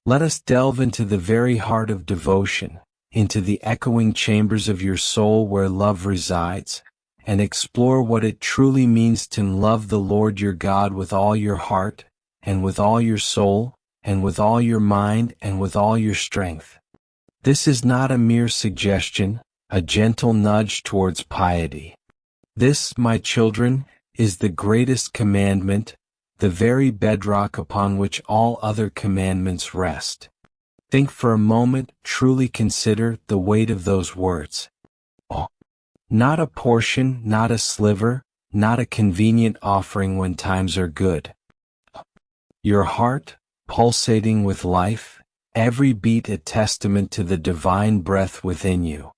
Let us delve into the very heart of devotion, into the echoing chambers of your soul where love resides, and explore what it truly means to love the Lord your God with all your heart, and with all your soul, and with all your mind, and with all your strength. This is not a mere suggestion, a gentle nudge towards piety. This, my children, is the greatest commandment, the very bedrock upon which all other commandments rest. Think for a moment, truly consider the weight of those words. Oh, not a portion, not a sliver, not a convenient offering when times are good. Your heart, pulsating with life, every beat a testament to the divine breath within you.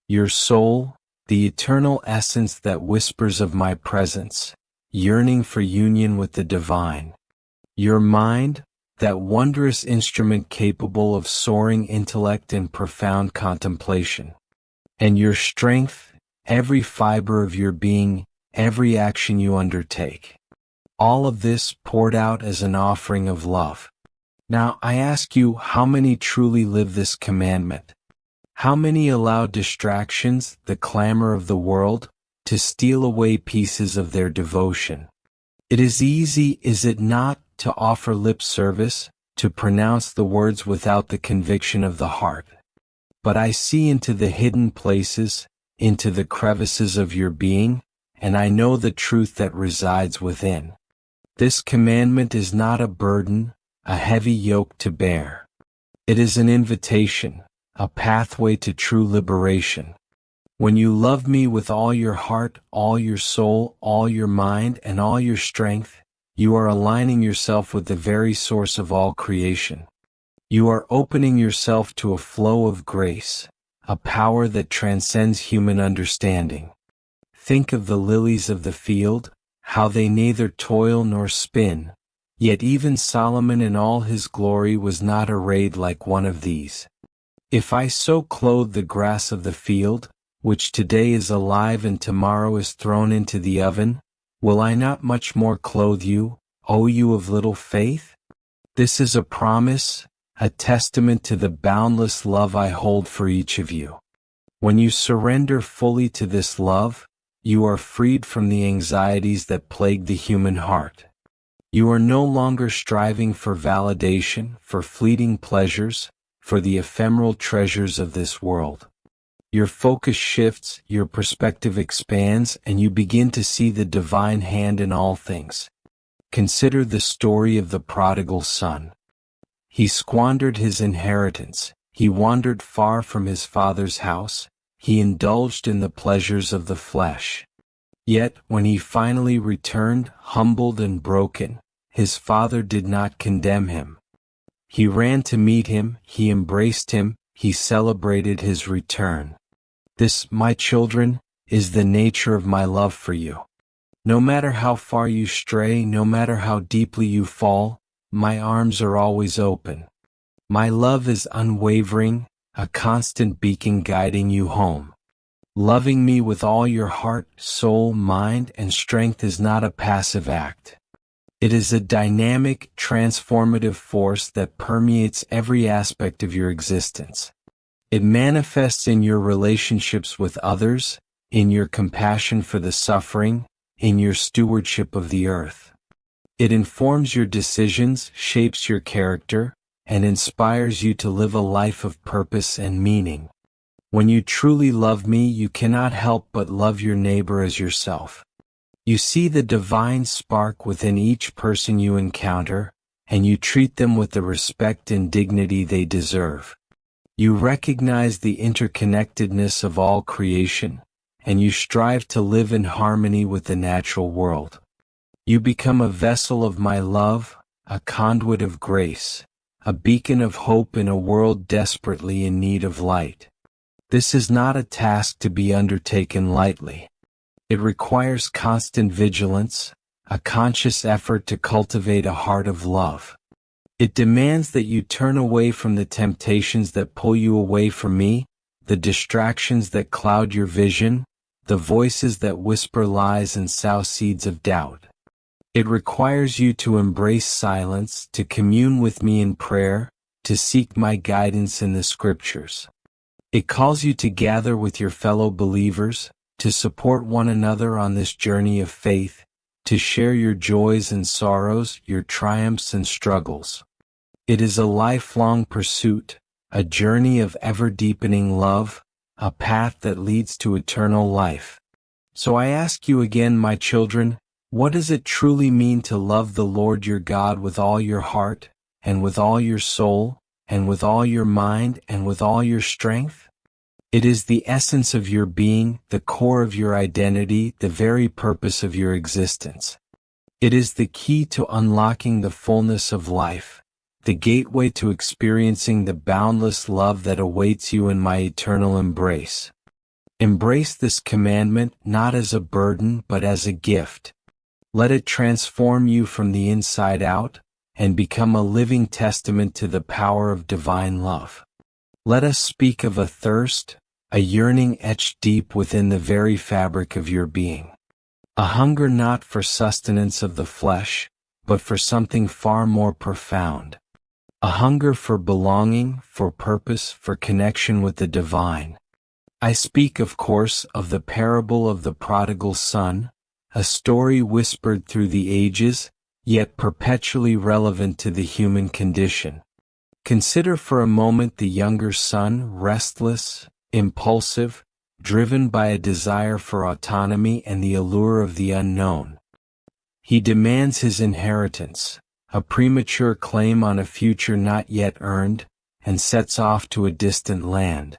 Your soul, the eternal essence that whispers of my presence, yearning for union with the divine. Your mind, that wondrous instrument capable of soaring intellect and profound contemplation. And your strength, every fiber of your being, every action you undertake. All of this poured out as an offering of love. Now I ask you, how many truly live this commandment? How many allow distractions, the clamor of the world, to steal away pieces of their devotion? It is easy, is it not, to offer lip service, to pronounce the words without the conviction of the heart. But I see into the hidden places, into the crevices of your being, and I know the truth that resides within. This commandment is not a burden, a heavy yoke to bear. It is an invitation, a pathway to true liberation. When you love me with all your heart, all your soul, all your mind, and all your strength, you are aligning yourself with the very source of all creation. You are opening yourself to a flow of grace, a power that transcends human understanding. Think of the lilies of the field, how they neither toil nor spin, yet even Solomon in all his glory was not arrayed like one of these. If I so clothe the grass of the field, which today is alive and tomorrow is thrown into the oven, will I not much more clothe you, O you of little faith? This is a promise, a testament to the boundless love I hold for each of you. When you surrender fully to this love, you are freed from the anxieties that plague the human heart. You are no longer striving for validation, for fleeting pleasures, for the ephemeral treasures of this world. Your focus shifts, your perspective expands, and you begin to see the divine hand in all things. Consider the story of the prodigal son. He squandered his inheritance, he wandered far from his father's house, he indulged in the pleasures of the flesh. Yet, when he finally returned, humbled and broken, his father did not condemn him. He ran to meet him, he embraced him, he celebrated his return. This, my children, is the nature of my love for you. No matter how far you stray, no matter how deeply you fall, my arms are always open. My love is unwavering, a constant beacon guiding you home. Loving me with all your heart, soul, mind, and strength is not a passive act. It is a dynamic, transformative force that permeates every aspect of your existence. It manifests in your relationships with others, in your compassion for the suffering, in your stewardship of the earth. It informs your decisions, shapes your character, and inspires you to live a life of purpose and meaning. When you truly love me, you cannot help but love your neighbor as yourself. You see the divine spark within each person you encounter, and you treat them with the respect and dignity they deserve. You recognize the interconnectedness of all creation, and you strive to live in harmony with the natural world. You become a vessel of my love, a conduit of grace, a beacon of hope in a world desperately in need of light. This is not a task to be undertaken lightly. It requires constant vigilance, a conscious effort to cultivate a heart of love. It demands that you turn away from the temptations that pull you away from me, the distractions that cloud your vision, the voices that whisper lies and sow seeds of doubt. It requires you to embrace silence, to commune with me in prayer, to seek my guidance in the Scriptures. It calls you to gather with your fellow believers, to support one another on this journey of faith, to share your joys and sorrows, your triumphs and struggles. It is a lifelong pursuit, a journey of ever-deepening love, a path that leads to eternal life. So I ask you again, my children, what does it truly mean to love the Lord your God with all your heart, and with all your soul, and with all your mind, and with all your strength? It is the essence of your being, the core of your identity, the very purpose of your existence. It is the key to unlocking the fullness of life, the gateway to experiencing the boundless love that awaits you in my eternal embrace. Embrace this commandment not as a burden but as a gift. Let it transform you from the inside out, and become a living testament to the power of divine love. Let us speak of a thirst, a yearning etched deep within the very fabric of your being. A hunger not for sustenance of the flesh, but for something far more profound. A hunger for belonging, for purpose, for connection with the divine. I speak, of course, of the parable of the prodigal son, a story whispered through the ages, yet perpetually relevant to the human condition. Consider for a moment the younger son, restless, impulsive, driven by a desire for autonomy and the allure of the unknown. He demands his inheritance, a premature claim on a future not yet earned, and sets off to a distant land.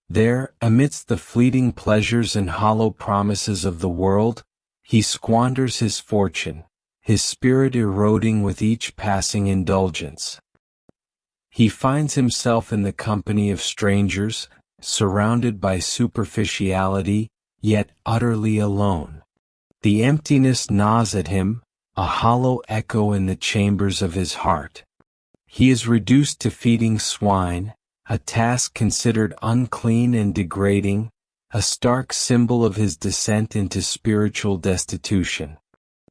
There, amidst the fleeting pleasures and hollow promises of the world, he squanders his fortune, his spirit eroding with each passing indulgence. He finds himself in the company of strangers, surrounded by superficiality, yet utterly alone. The emptiness gnaws at him, a hollow echo in the chambers of his heart. He is reduced to feeding swine, a task considered unclean and degrading, a stark symbol of his descent into spiritual destitution.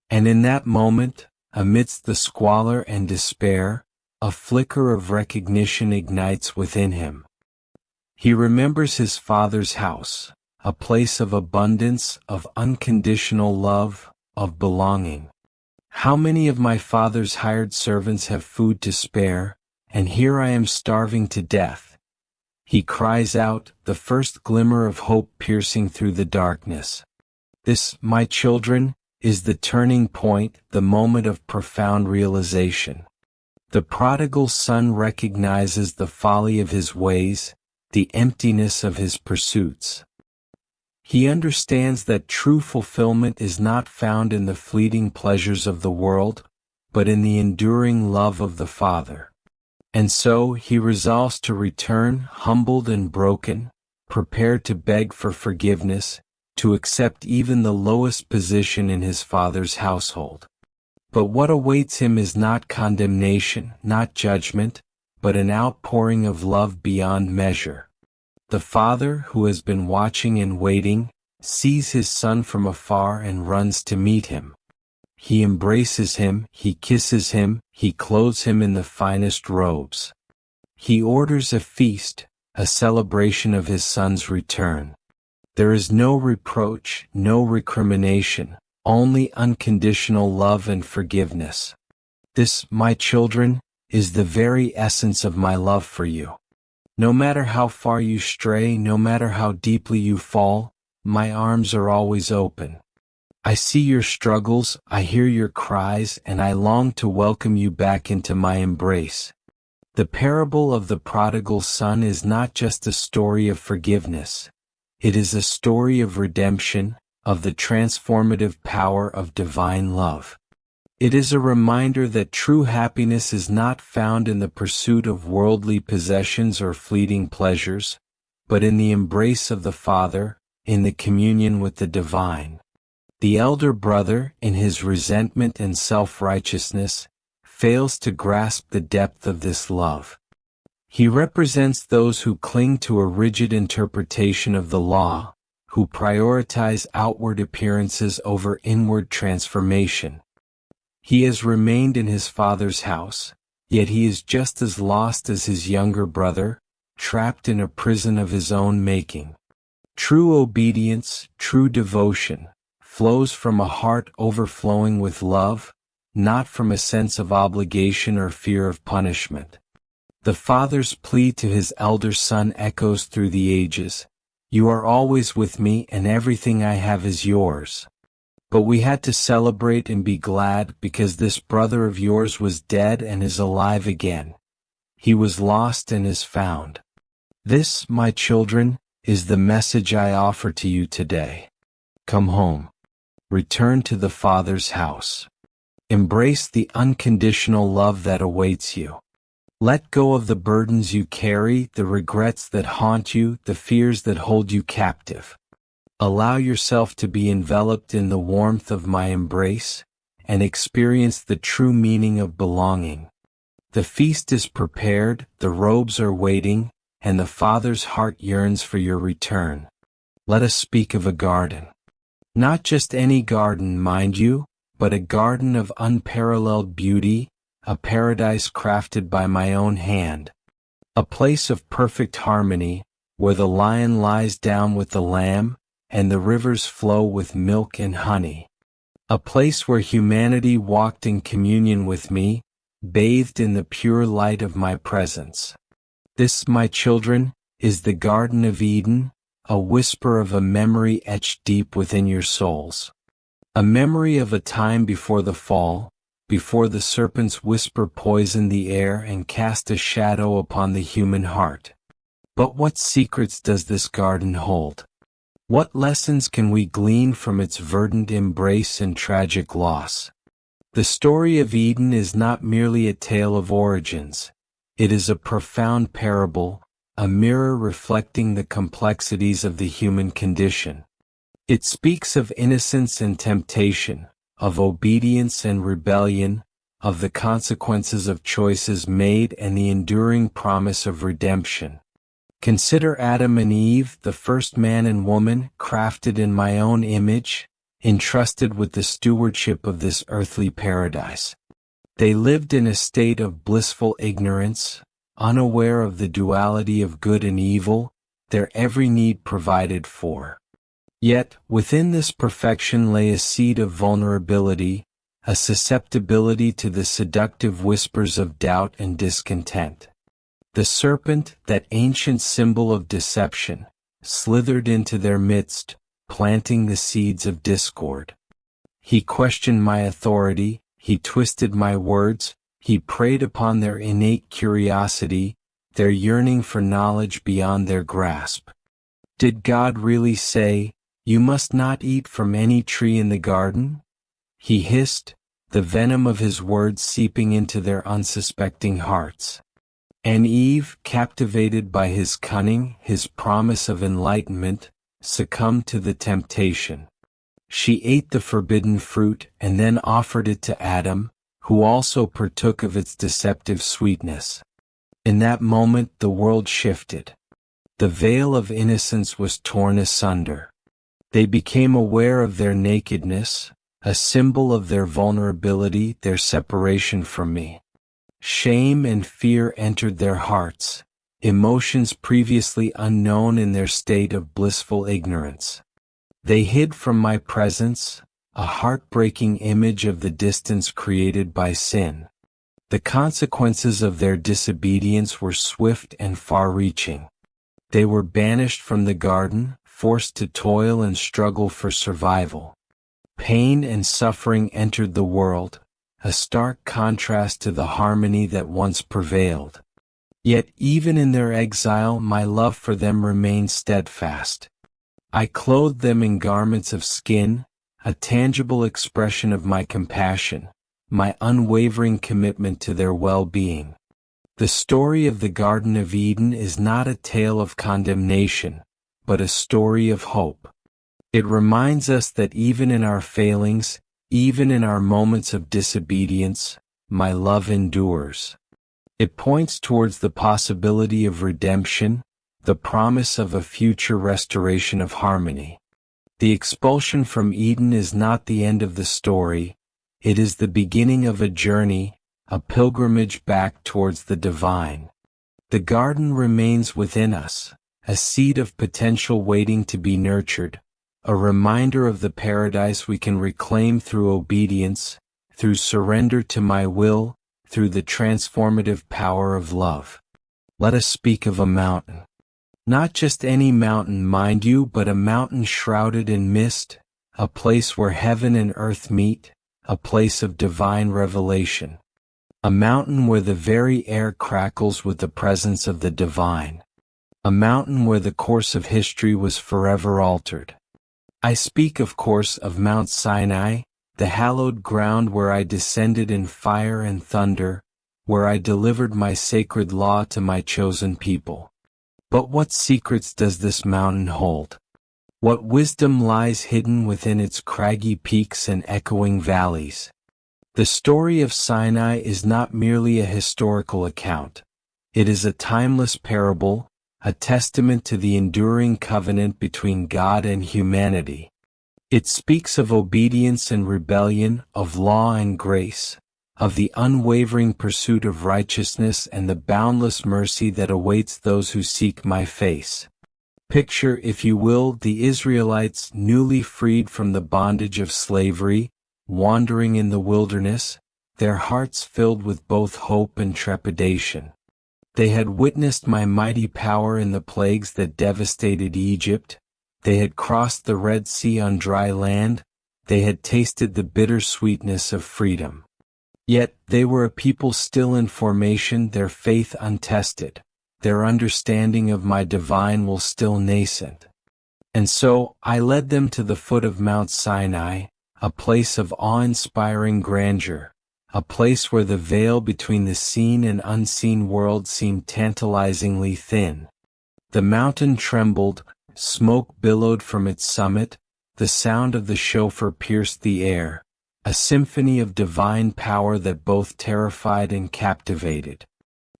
And in that moment, amidst the squalor and despair, a flicker of recognition ignites within him. He remembers his father's house, a place of abundance, of unconditional love, of belonging. How many of my father's hired servants have food to spare, and here I am starving to death? He cries out, the first glimmer of hope piercing through the darkness. This, my children, is the turning point, the moment of profound realization. The prodigal son recognizes the folly of his ways, the emptiness of his pursuits. He understands that true fulfillment is not found in the fleeting pleasures of the world, but in the enduring love of the Father. And so he resolves to return, humbled and broken, prepared to beg for forgiveness, to accept even the lowest position in his Father's household. But what awaits him is not condemnation, not judgment, but an outpouring of love beyond measure. The Father, who has been watching and waiting, sees his son from afar and runs to meet him. He embraces him, he kisses him, he clothes him in the finest robes. He orders a feast, a celebration of his son's return. There is no reproach, no recrimination, only unconditional love and forgiveness. This, my children, is the very essence of my love for you. No matter how far you stray, no matter how deeply you fall, my arms are always open. I see your struggles, I hear your cries, and I long to welcome you back into my embrace. The parable of the prodigal son is not just a story of forgiveness. It is a story of redemption, of the transformative power of divine love. It is a reminder that true happiness is not found in the pursuit of worldly possessions or fleeting pleasures, but in the embrace of the Father, in the communion with the divine. The elder brother, in his resentment and self-righteousness, fails to grasp the depth of this love. He represents those who cling to a rigid interpretation of the law, who prioritize outward appearances over inward transformation. He has remained in his father's house, yet he is just as lost as his younger brother, trapped in a prison of his own making. True obedience, true devotion, flows from a heart overflowing with love, not from a sense of obligation or fear of punishment. The father's plea to his elder son echoes through the ages. You are always with me and everything I have is yours. But we had to celebrate and be glad because this brother of yours was dead and is alive again. He was lost and is found. This, my children, is the message I offer to you today. Come home. Return to the Father's house. Embrace the unconditional love that awaits you. Let go of the burdens you carry, the regrets that haunt you, the fears that hold you captive. Allow yourself to be enveloped in the warmth of my embrace, and experience the true meaning of belonging. The feast is prepared, the robes are waiting, and the Father's heart yearns for your return. Let us speak of a garden. Not just any garden, mind you, but a garden of unparalleled beauty, a paradise crafted by my own hand. A place of perfect harmony, where the lion lies down with the lamb, and the rivers flow with milk and honey. A place where humanity walked in communion with me, bathed in the pure light of my presence. This, my children, is the Garden of Eden, a whisper of a memory etched deep within your souls. A memory of a time before the fall, before the serpent's whisper poisoned the air and cast a shadow upon the human heart. But what secrets does this garden hold? What lessons can we glean from its verdant embrace and tragic loss? The story of Eden is not merely a tale of origins. It is a profound parable, a mirror reflecting the complexities of the human condition. It speaks of innocence and temptation, of obedience and rebellion, of the consequences of choices made and the enduring promise of redemption. Consider Adam and Eve, the first man and woman, crafted in my own image, entrusted with the stewardship of this earthly paradise. They lived in a state of blissful ignorance, unaware of the duality of good and evil, their every need provided for. Yet, within this perfection lay a seed of vulnerability, a susceptibility to the seductive whispers of doubt and discontent. The serpent, that ancient symbol of deception, slithered into their midst, planting the seeds of discord. He questioned my authority, he twisted my words, he preyed upon their innate curiosity, their yearning for knowledge beyond their grasp. Did God really say, "You must not eat from any tree in the garden"? He hissed, the venom of his words seeping into their unsuspecting hearts. And Eve, captivated by his cunning, his promise of enlightenment, succumbed to the temptation. She ate the forbidden fruit and then offered it to Adam, who also partook of its deceptive sweetness. In that moment the world shifted. The veil of innocence was torn asunder. They became aware of their nakedness, a symbol of their vulnerability, their separation from me. Shame and fear entered their hearts, emotions previously unknown in their state of blissful ignorance. They hid from my presence, a heartbreaking image of the distance created by sin. The consequences of their disobedience were swift and far-reaching. They were banished from the garden, forced to toil and struggle for survival. Pain and suffering entered the world, a stark contrast to the harmony that once prevailed. Yet even in their exile my love for them remained steadfast. I clothed them in garments of skin, a tangible expression of my compassion, my unwavering commitment to their well-being. The story of the Garden of Eden is not a tale of condemnation, but a story of hope. It reminds us that even in our failings, even in our moments of disobedience, my love endures. It points towards the possibility of redemption, the promise of a future restoration of harmony. The expulsion from Eden is not the end of the story, it is the beginning of a journey, a pilgrimage back towards the divine. The garden remains within us, a seed of potential waiting to be nurtured, a reminder of the paradise we can reclaim through obedience, through surrender to my will, through the transformative power of love. Let us speak of a mountain. Not just any mountain, mind you, but a mountain shrouded in mist, a place where heaven and earth meet, a place of divine revelation. A mountain where the very air crackles with the presence of the divine. A mountain where the course of history was forever altered. I speak, of course, of Mount Sinai, the hallowed ground where I descended in fire and thunder, where I delivered my sacred law to my chosen people. But what secrets does this mountain hold? What wisdom lies hidden within its craggy peaks and echoing valleys? The story of Sinai is not merely a historical account. It is a timeless parable, a testament to the enduring covenant between God and humanity. It speaks of obedience and rebellion, of law and grace, of the unwavering pursuit of righteousness and the boundless mercy that awaits those who seek my face. Picture, if you will, the Israelites newly freed from the bondage of slavery, wandering in the wilderness, their hearts filled with both hope and trepidation. They had witnessed my mighty power in the plagues that devastated Egypt. They had crossed the Red Sea on dry land. They had tasted the bitter sweetness of freedom. Yet they were a people still in formation, their faith untested, their understanding of my divine will still nascent. And so I led them to the foot of Mount Sinai, a place of awe-inspiring grandeur, a place where the veil between the seen and unseen world seemed tantalizingly thin. The mountain trembled, smoke billowed from its summit, the sound of the shofar pierced the air, a symphony of divine power that both terrified and captivated.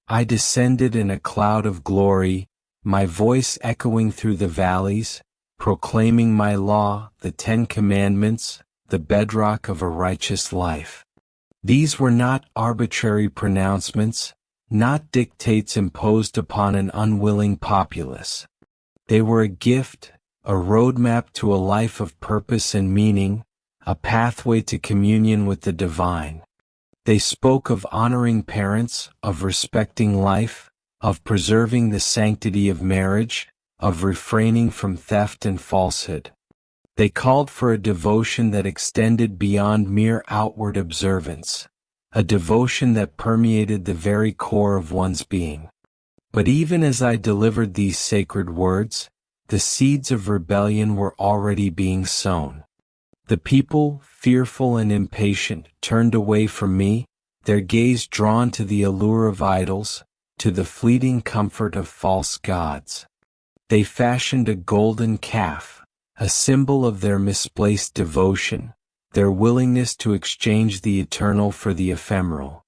I descended in a cloud of glory, my voice echoing through the valleys, proclaiming my law, the 10 Commandments, the bedrock of a righteous life. These were not arbitrary pronouncements, not dictates imposed upon an unwilling populace. They were a gift, a roadmap to a life of purpose and meaning, a pathway to communion with the divine. They spoke of honoring parents, of respecting life, of preserving the sanctity of marriage, of refraining from theft and falsehood. They called for a devotion that extended beyond mere outward observance, a devotion that permeated the very core of one's being. But even as I delivered these sacred words, the seeds of rebellion were already being sown. The people, fearful and impatient, turned away from me, their gaze drawn to the allure of idols, to the fleeting comfort of false gods. They fashioned a golden calf, a symbol of their misplaced devotion, their willingness to exchange the eternal for the ephemeral.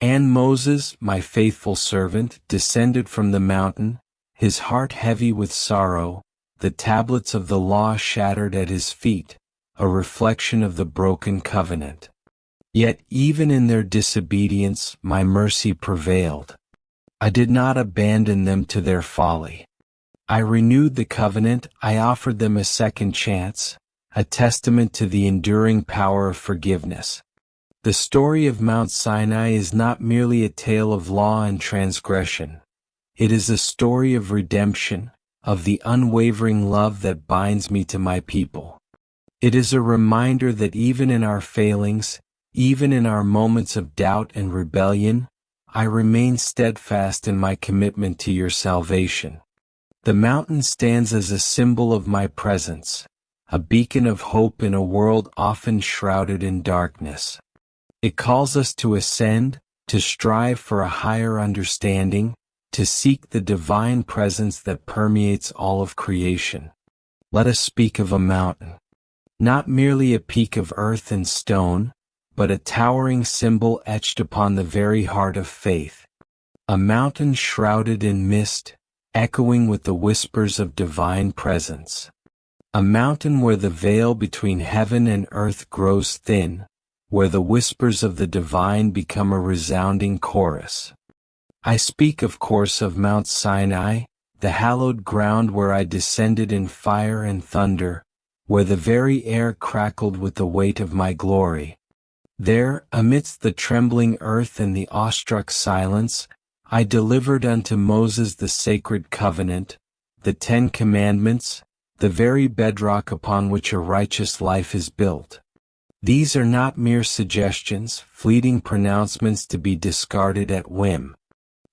And Moses, my faithful servant, descended from the mountain, his heart heavy with sorrow, the tablets of the law shattered at his feet, a reflection of the broken covenant. Yet even in their disobedience, my mercy prevailed. I did not abandon them to their folly. I renewed the covenant, I offered them a second chance, a testament to the enduring power of forgiveness. The story of Mount Sinai is not merely a tale of law and transgression. It is a story of redemption, of the unwavering love that binds me to my people. It is a reminder that even in our failings, even in our moments of doubt and rebellion, I remain steadfast in my commitment to your salvation. The mountain stands as a symbol of my presence, a beacon of hope in a world often shrouded in darkness. It calls us to ascend, to strive for a higher understanding, to seek the divine presence that permeates all of creation. Let us speak of a mountain. Not merely a peak of earth and stone, but a towering symbol etched upon the very heart of faith. A mountain shrouded in mist, echoing with the whispers of divine presence. A mountain where the veil between heaven and earth grows thin, where the whispers of the divine become a resounding chorus. I speak, of course, of Mount Sinai, the hallowed ground where I descended in fire and thunder, where the very air crackled with the weight of my glory. There, amidst the trembling earth and the awestruck silence, I delivered unto Moses the sacred covenant, the 10 Commandments, the very bedrock upon which a righteous life is built. These are not mere suggestions, fleeting pronouncements to be discarded at whim.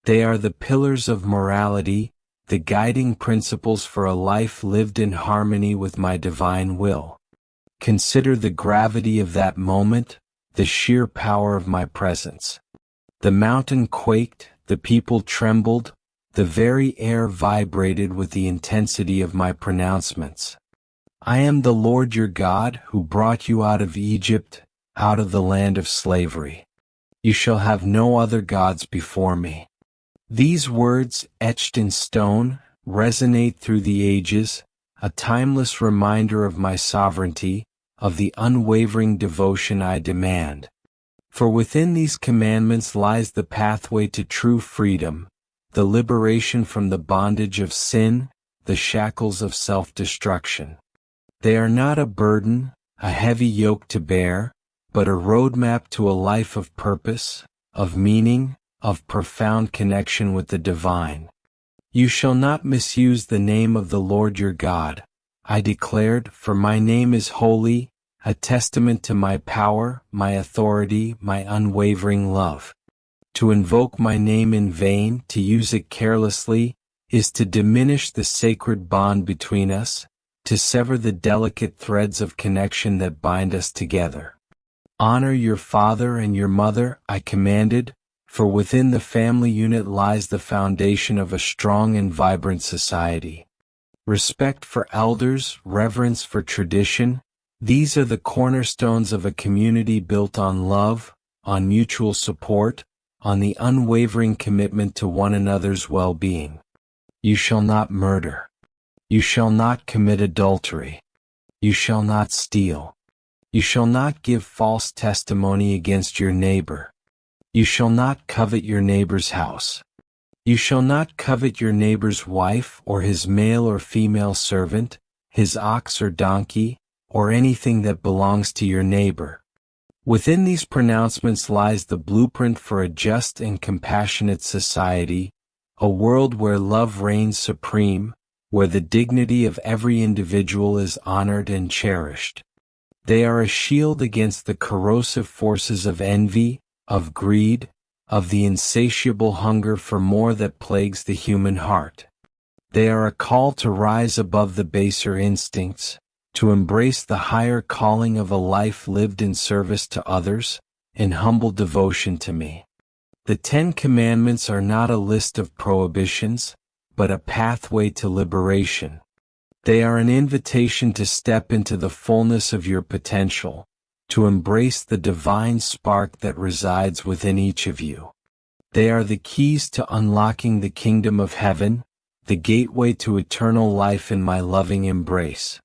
They are the pillars of morality, the guiding principles for a life lived in harmony with my divine will. Consider the gravity of that moment, the sheer power of my presence. The mountain quaked, the people trembled, the very air vibrated with the intensity of my pronouncements. I am the Lord your God, who brought you out of Egypt, out of the land of slavery. You shall have no other gods before me. These words, etched in stone, resonate through the ages, a timeless reminder of my sovereignty, of the unwavering devotion I demand. For within these commandments lies the pathway to true freedom, the liberation from the bondage of sin, the shackles of self-destruction. They are not a burden, a heavy yoke to bear, but a roadmap to a life of purpose, of meaning, of profound connection with the divine. You shall not misuse the name of the Lord your God, I declared, for my name is holy, a testament to my power, my authority, my unwavering love. To invoke my name in vain, to use it carelessly, is to diminish the sacred bond between us, to sever the delicate threads of connection that bind us together. Honor your father and your mother, I commanded, for within the family unit lies the foundation of a strong and vibrant society. Respect for elders, reverence for tradition, these are the cornerstones of a community built on love, on mutual support, on the unwavering commitment to one another's well-being. You shall not murder. You shall not commit adultery. You shall not steal. You shall not give false testimony against your neighbor. You shall not covet your neighbor's house. You shall not covet your neighbor's wife or his male or female servant, his ox or donkey, or anything that belongs to your neighbor. Within these pronouncements lies the blueprint for a just and compassionate society, a world where love reigns supreme, where the dignity of every individual is honored and cherished. They are a shield against the corrosive forces of envy, of greed, of the insatiable hunger for more that plagues the human heart. They are a call to rise above the baser instincts, to embrace the higher calling of a life lived in service to others, in humble devotion to me. The 10 Commandments are not a list of prohibitions, but a pathway to liberation. They are an invitation to step into the fullness of your potential, to embrace the divine spark that resides within each of you. They are the keys to unlocking the kingdom of heaven, the gateway to eternal life in my loving embrace.